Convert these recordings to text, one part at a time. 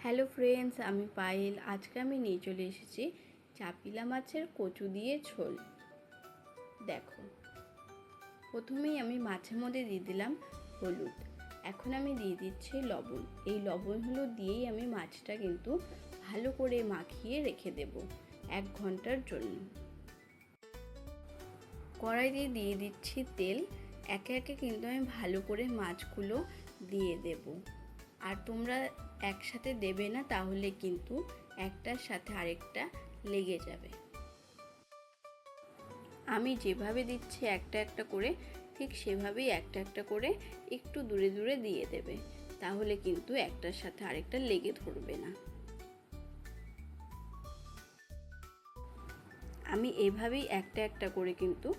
Hello friends, আমি পায়েল। আজকে আমি নিয়ে চলে এসেছি চাপিলা মাছের কচু দিয়ে ঝোল। দেখো, প্রথমেই আমি মাছের মধ্যে দিয়ে দিলাম হলুদ। এখন আমি দিয়ে দিচ্ছি লবণ। এই লবণ হলুদ দিয়েই আমি মাছটা কিন্তু ভালো করে মাখিয়ে রেখে দেব 1 ঘন্টার জন্য। কড়াইতে দিয়ে দিচ্ছি তেল। একে একে কিন্তু আমি ভালো করে মাছগুলো দিয়ে দেব। আর তোমরা একসাথে দেবে না, তাহলে কিন্তু একটার সাথে আরেকটা লেগে যাবে। আমি যেভাবে দিচ্ছি একটা একটা করে, ঠিক সেভাবেই একটা একটা করে একটু দূরে দূরে দিয়ে দেবে, তাহলে কিন্তু একটার সাথে আরেকটা লেগে ধরবে না। আমি এভাবেই একটা একটা করে কিন্তু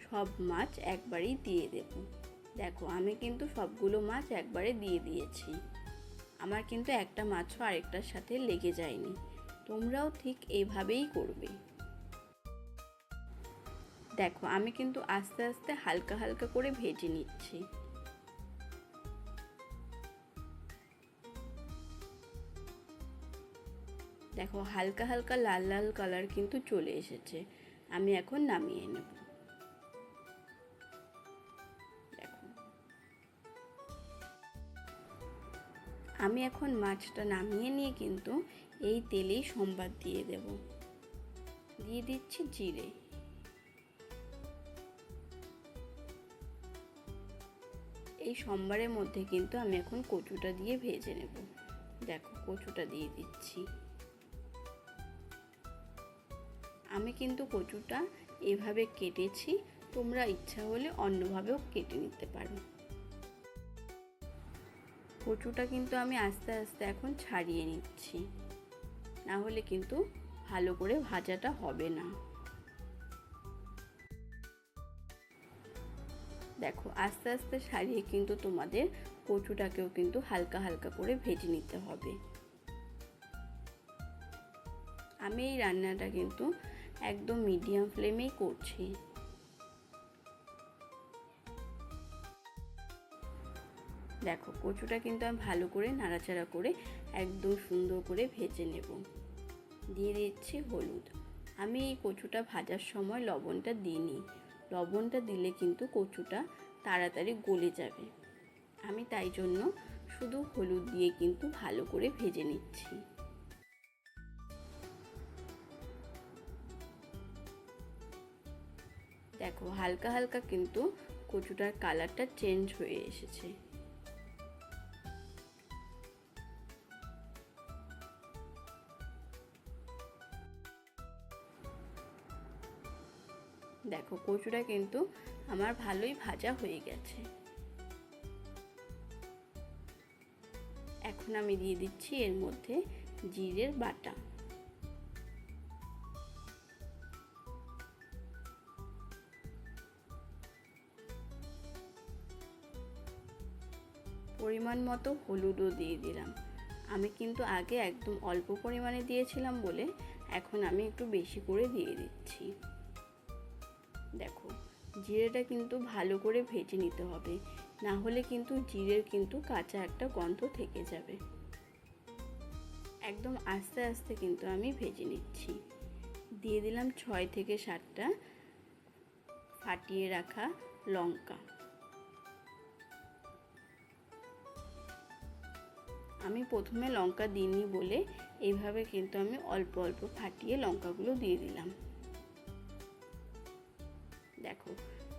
সব মাছ একবারেই দিয়ে দেব। দেখো, আমি কিন্তু সবগুলো মাছ একবারে দিয়ে দিয়েছি। আমার কিন্তু একটা মাছও আরেকটার সাথে লেগে যায়নি। তোমরাও ঠিক এইভাবেই করবে। দেখো, আমি কিন্তু আস্তে আস্তে হালকা হালকা করে ভেজে নিচ্ছি। দেখো, হালকা হালকা লাল লাল কালার কিন্তু চলে এসেছে। আমি এখন নামিয়ে নেব। দেখো, আমি এখন মাছটা নামিয়ে নিয়ে কিন্তু এই তেলেই সম্বাদ দিয়ে দেব। দিয়ে দিচ্ছি জিরে। এই সম্বারের মধ্যে কিন্তু আমি এখন কচুটা দিয়ে ভেজে নেব। দেখো, কচুটা দিয়ে দিচ্ছি। আমি কিন্তু কচুটা এভাবে কেটেছি, তোমরা ইচ্ছা হলে অন্যভাবেও কেটে নিতে পারো। কচুটা কিন্তু আমি আস্তে আস্তে এখন ছাড়িয়ে নিচ্ছি, না হলে কিন্তু ভালো করে ভাজাটা হবে না। দেখো, আস্তে আস্তে ছাড়িয়ে কিন্তু তোমাদের কচুটাকেও কিন্তু হালকা হালকা করে ভেজে নিতে হবে। আমি এই রান্নাটা কিন্তু একদম মিডিয়াম ফ্লেমেই করছি। দেখো, কচুটা কিন্তু আমি ভালো করে নাড়াচাড়া করে একদম সুন্দর করে ভেজে নেব। দিয়ে দিচ্ছি হলুদ। আমি এই কচুটা ভাজার সময় লবণটা দিইনি। লবণটা দিলে কিন্তু কচুটা তাড়াতাড়ি গলে যাবে। আমি তাই জন্য শুধু হলুদ দিয়ে কিন্তু ভালো করে ভেজে নিচ্ছি। দেখো, হালকা হালকা কিন্তু কচুটার কালারটা চেঞ্জ হয়ে এসেছে। দেখো, কচুটা কিন্তু আমার ভালোই ভাজা হয়ে গেছে। এখন আমি দিয়ে দিচ্ছি এর মধ্যে জিরের বাটা। পরিমাণ মতো হলুদও দিয়ে দিলাম। আমি কিন্তু আগে একদম অল্প পরিমাণে দিয়েছিলাম বলে এখন আমি একটু বেশি করে দিয়ে দিচ্ছি। দেখো, জিরেটা কিন্তু ভালো করে ভেজে নিতে হবে, না হলে কিন্তু জিরের কিন্তু কাঁচা একটা গন্ধ থেকে যাবে। একদম আস্তে আস্তে কিন্তু আমি ভেজে নিচ্ছি। দিয়ে দিলাম 6 থেকে 7টা ফাটিয়ে রাখা লঙ্কা। আমি প্রথমে লঙ্কা দিইনি বলে এইভাবে কিন্তু আমি অল্প অল্প ফাটিয়ে লঙ্কাগুলো দিয়ে দিলাম। দেখো,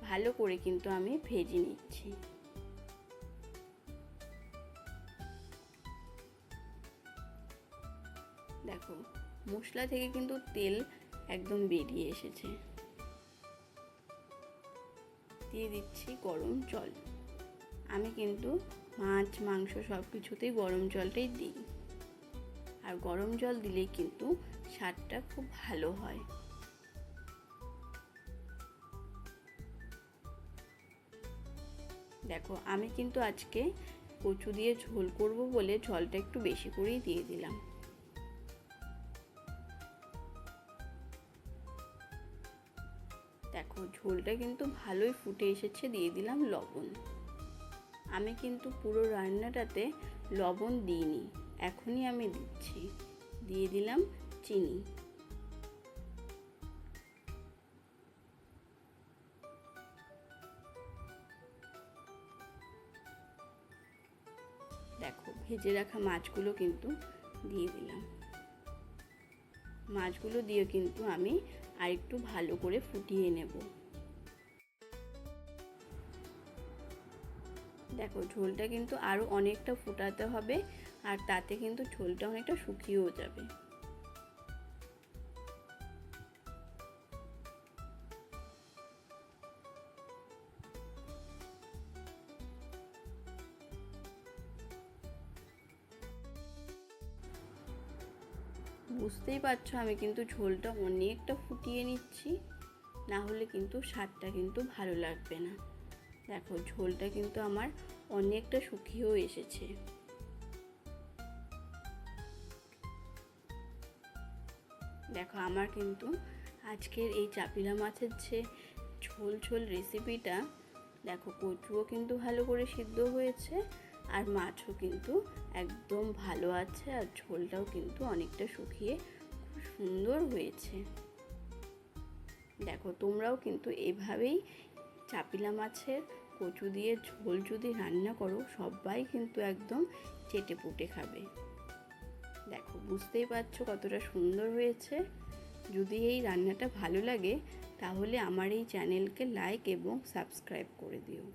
ভালো করে কিন্তু আমি ভেজে নিচ্ছি। দেখো, মশলা থেকে কিন্তু তেল একদম বেরিয়ে এসেছে। দিয়ে দিচ্ছি গরম জল। আমি কিন্তু মাছ মাংস সব কিছুতেই গরম জলটাই দিই, আর গরম জল দিলেই কিন্তু স্বাদটা খুব ভালো হয়। দেখো, আমি কিন্তু আজকে কচু দিয়ে ঝোল করব বলে জলটা একটু বেশি করেই দিয়ে দিলাম। দেখো, ঝোলটা কিন্তু ভালোই ফুটে এসেছে। দিয়ে দিলাম লবণ। আমি কিন্তু পুরো রান্নাটাতে লবণ দিইনি, এখনই আমি আমি দিচ্ছি, দিয়ে দিলাম চিনি। দেখো ভেজে রাখা মাছগুলো কিন্তু দিয়ে দিলাম। মাছগুলো দিয়ে কিন্তু আমি আরেকটু ভালো করে ফুটিয়ে নেব। দেখো ঝোলটা কিন্তু আরও অনেকটা ফুটাতে হবে, আর তাতে কিন্তু ঝোলটা অনেকটা শুকিয়েও যাবে। বুঝতেই পারছো আমি কিন্তু ঝোলটা অনেকটা ফুটিয়ে নিচ্ছি, না হলে কিন্তু স্বাদটা কিন্তু ভালো লাগবে না। দেখো ঝোলটা কিন্তু আমার অনেকটা শুকিয়েও এসেছে। দেখো আমার কিন্তু আজকের এই চাপিলা মাছের যে ঝোল ঝোল রেসিপিটা, দেখো কচুও কিন্তু ভালো করে সিদ্ধ হয়েছে, আর মাছও কিন্তু একদম ভালো আছে, আর ঝোলটাও কিন্তু অনেকটা শুকিয়ে খুব সুন্দর হয়েছে। দেখো তোমরাও কিন্তু এভাবেই চাপিলা মাছের কচু দিয়ে ঝোল যদি রান্না করো, সবাই কিন্তু একদম চেটেপুটে খাবে। দেখো বুঝতেই পারছো কতটা সুন্দর হয়েছে। যদি এই রান্নাটা ভালো লাগে তাহলে আমার এই চ্যানেলকে লাইক এবং সাবস্ক্রাইব করে দিও।